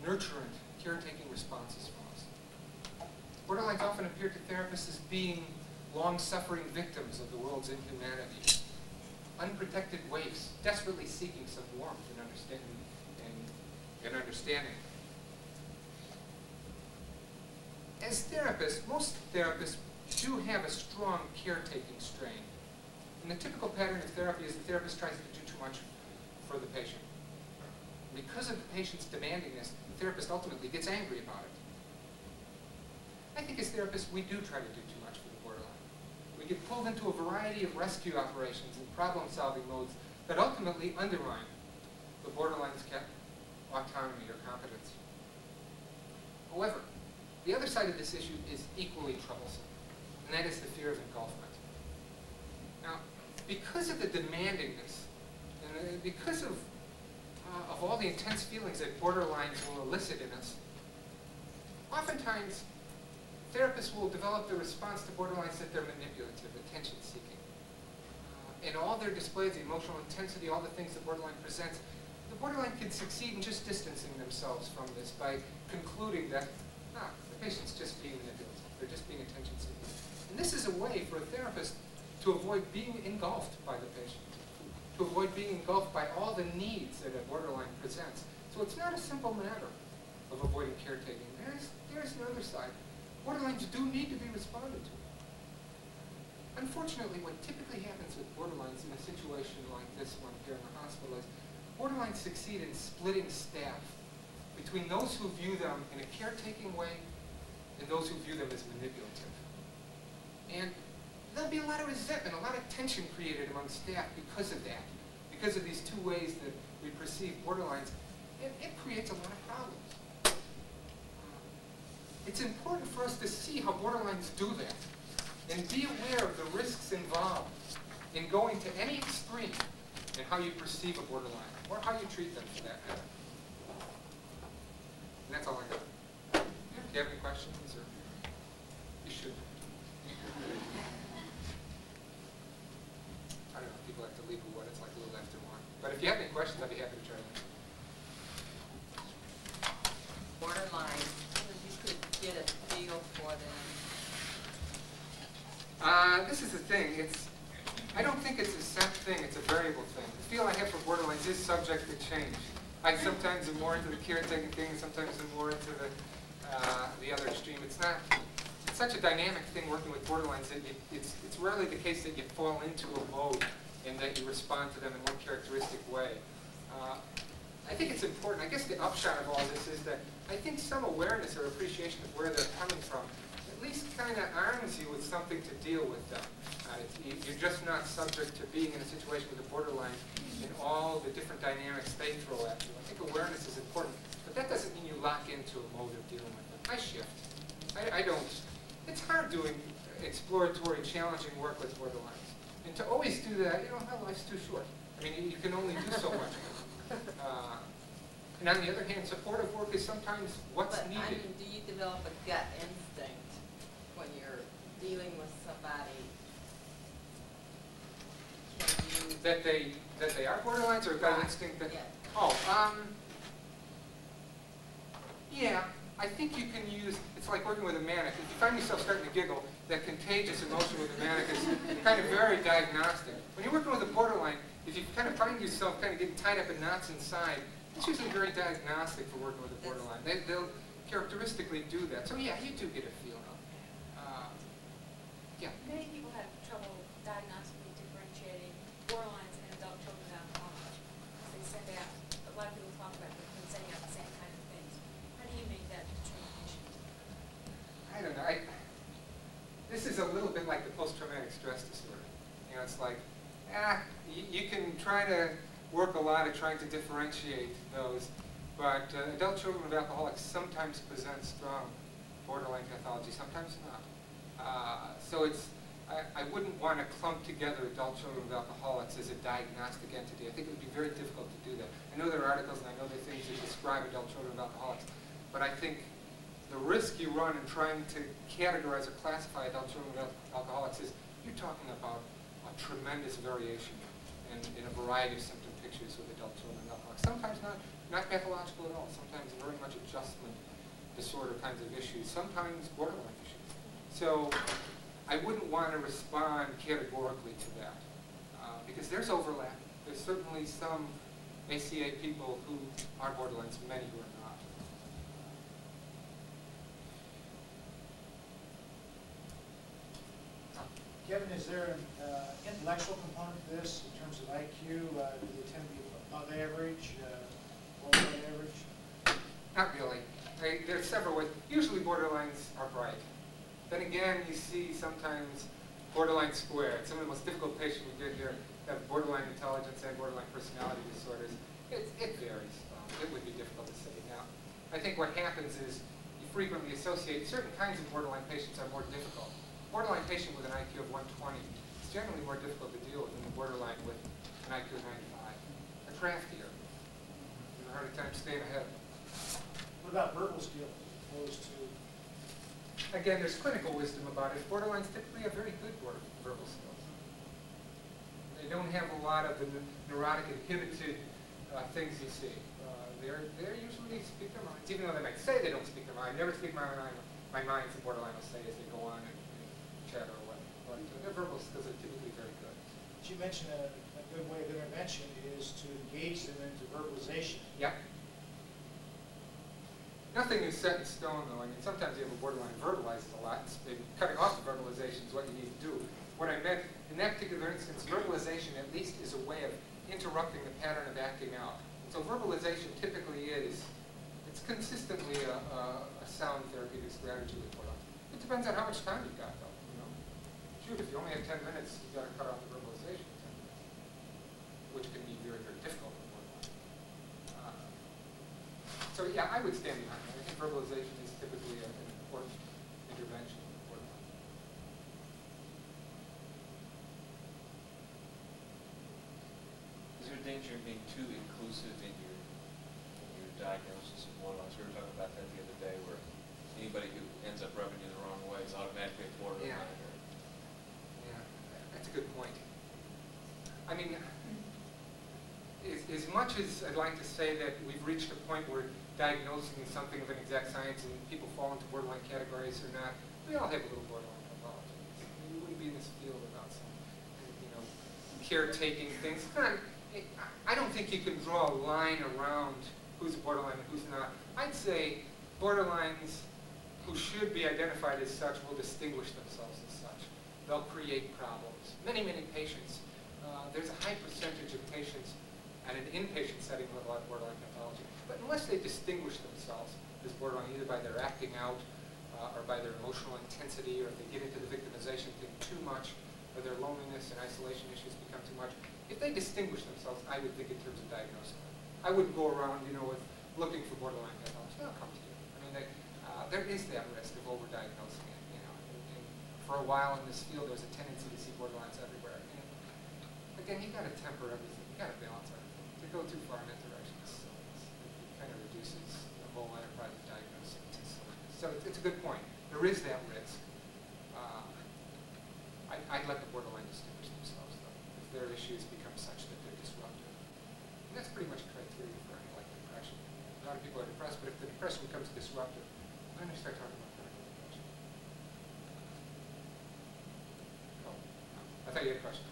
nurturant, caretaking responses from us. Borderlines often appear to therapists as being long-suffering victims of the world's inhumanity, unprotected waifs, desperately seeking some warmth and understanding. As therapists, most therapists do have a strong caretaking strain. And the typical pattern of therapy is the therapist tries to do too much for the patient. Because of the patient's demandingness, the therapist ultimately gets angry about it. I think as therapists, we do try to do too much for the borderline. We get pulled into a variety of rescue operations and problem-solving modes that ultimately undermine the borderline's autonomy or competence. However, the other side of this issue is equally troublesome, and that is the fear of engulfment. Now, because of the demandingness, and because of all the intense feelings that borderlines will elicit in us, oftentimes therapists will develop the response to borderlines that they're manipulative, attention-seeking. And all their displays, the emotional intensity, all the things the borderline presents, the borderline can succeed in just distancing themselves from this by concluding that the patient's just being manipulative, they're just being attention-seeking. And this is a way for a therapist to avoid being engulfed by the patient, to avoid being engulfed by all the needs that a borderline presents. So it's not a simple matter of avoiding caretaking. There's another side. Borderlines do need to be responded to. Unfortunately, what typically happens with borderlines in a situation like this one here in the hospital is borderlines succeed in splitting staff between those who view them in a caretaking way and those who view them as manipulative. And there'll be a lot of resentment, a lot of tension created among staff because of that, because of these two ways that we perceive borderlines. It creates a lot of problems. It's important for us to see how borderlines do that and be aware of the risks involved in going to any extreme in how you perceive a borderline or how you treat them for that matter. And that's all I got. Do you have any questions? Or you should. I don't know if people like to leave with what it's like a little after one. But if you have any questions, I'd be happy to try them. Borderline, you could get a feel for them. This is the thing. I don't think it's a set thing. It's a variable thing. The feel I have for borderlines is subject to change. I sometimes am more into the caretaking thing, sometimes I'm more into the other extreme. It's such a dynamic thing working with borderlines that it's rarely the case that you fall into a mode and that you respond to them in one characteristic way. I think it's important. I guess the upshot of all this is that I think some awareness or appreciation of where they're coming from at least kind of arms you with something to deal with them. You're just not subject to being in a situation with a borderline and all the different dynamics they throw at you. I think awareness is important, but that doesn't mean you lock into a mode of dealing with them. I shift. I don't. It's hard doing exploratory, challenging work with borderlines. And to always do that, life's too short. I mean, you can only do so much. And on the other hand, supportive work is sometimes what's needed. I mean, do you develop a gut instinct when you're dealing with somebody? That they are borderlines, or gut instinct that? Yeah. Yeah. I think you can use. It's like working with a manic. If you find yourself starting to giggle, that contagious emotion with a manic is kind of very diagnostic. When you're working with a borderline, if you kind of find yourself kind of getting tied up in knots inside, it's usually very diagnostic for working with a borderline. They'll characteristically do that. So yeah, you do get a feel. Yeah. Many people have trouble diagnostically differentiating borderlines and adult children with alcohol. They send out, a lot of people talk about them sending out the same kind of things. How do you make that determination? I don't know. This is a little bit like the post-traumatic stress disorder. It's like, you can try to work a lot at trying to differentiate those, but adult children with alcoholics sometimes present strong borderline pathology, sometimes not. So I wouldn't want to clump together adult children with alcoholics as a diagnostic entity. I think it would be very difficult to do that. I know there are articles and I know there are things that describe adult children with alcoholics, but I think the risk you run in trying to categorize or classify adult children with alcoholics is you're talking about a tremendous variation in a variety of symptom pictures with adult children with alcoholics. Sometimes not pathological at all. Sometimes very much a adjustment disorder kinds of issues, sometimes borderline issues. So I wouldn't want to respond categorically to that because there's overlap. There's certainly some ACA people who are borderlines, many who are not. Kevin, is there an intellectual component to this in terms of IQ? Do they tend to be above average, below average? Not really. There's several ways. Usually borderlines are bright. Then again, you see sometimes borderline squared. Some of the most difficult patients we get here have borderline intelligence and borderline personality disorders. It varies. It would be difficult to say. Now, I think what happens is you frequently associate certain kinds of borderline patients are more difficult. A borderline patient with an IQ of 120 is generally more difficult to deal with than the borderline with an IQ of 95. They're craftier. You have a harder time staying ahead. What about verbal skills as opposed to? Again, there's clinical wisdom about it. Borderlines typically have very good verbal skills. They don't have a lot of the neurotic inhibited things you see. They're usually speak their minds, even though they might say they don't speak their mind. Never speak my mind. My mind's the borderline will say as they go on and chat or what. But their verbal skills are typically very good. You mentioned a good way of intervention is to engage them into verbalization. Yep. Nothing is set in stone, though. I mean, sometimes you have a borderline who verbalizes a lot. Maybe cutting off the verbalization is what you need to do. What I meant in that particular instance, verbalization at least is a way of interrupting the pattern of acting out. So verbalization typically is, it's consistently a sound therapeutic strategy with borderline. It depends on how much time you've got, though. You know, shoot, if you only have 10 minutes, you've got to cut off the verbalization in 10 minutes, which can be very, very difficult with borderline. So yeah, I would stand behind that. I think verbalization is typically an important intervention with borderline. Is there a danger in being too inclusive in your diagnosis of borderline? We were talking about that the other day, where anybody who ends up rubbing you the wrong way is automatically a borderline. Yeah, that's a good point. I mean, as much as I'd like to say that we've reached a point where diagnosing is something of an exact science and people fall into borderline categories or not, we all have a little borderline pathology. We wouldn't be in this field without some, caretaking things. I don't think you can draw a line around who's a borderline and who's not. I'd say borderlines who should be identified as such will distinguish themselves as such. They'll create problems. Many, many patients, there's a high percentage of patients at an inpatient setting with a lot of borderline pathology. But unless they distinguish themselves as borderline, either by their acting out or by their emotional intensity, or if they get into the victimization thing too much, or their loneliness and isolation issues become too much, if they distinguish themselves, I would think in terms of diagnosing them. I wouldn't go around, with looking for borderline pathology. They'll come to you. I mean, there is that risk of overdiagnosing it. And for a while in this field, there's a tendency to see borderlines everywhere. And again, you got to temper everything. You got to balance everything. To go too far in that direction, it kind of reduces the whole enterprise of diagnosing to silliness. So it's a good point. There is that risk. I'd let the borderline distinguish themselves, though, if their issues become such that they're disruptive. And that's pretty much a criteria for any like depression. A lot of people are depressed, but if the depression becomes disruptive, then you start talking about clinical depression. Oh, no. I thought you had a question.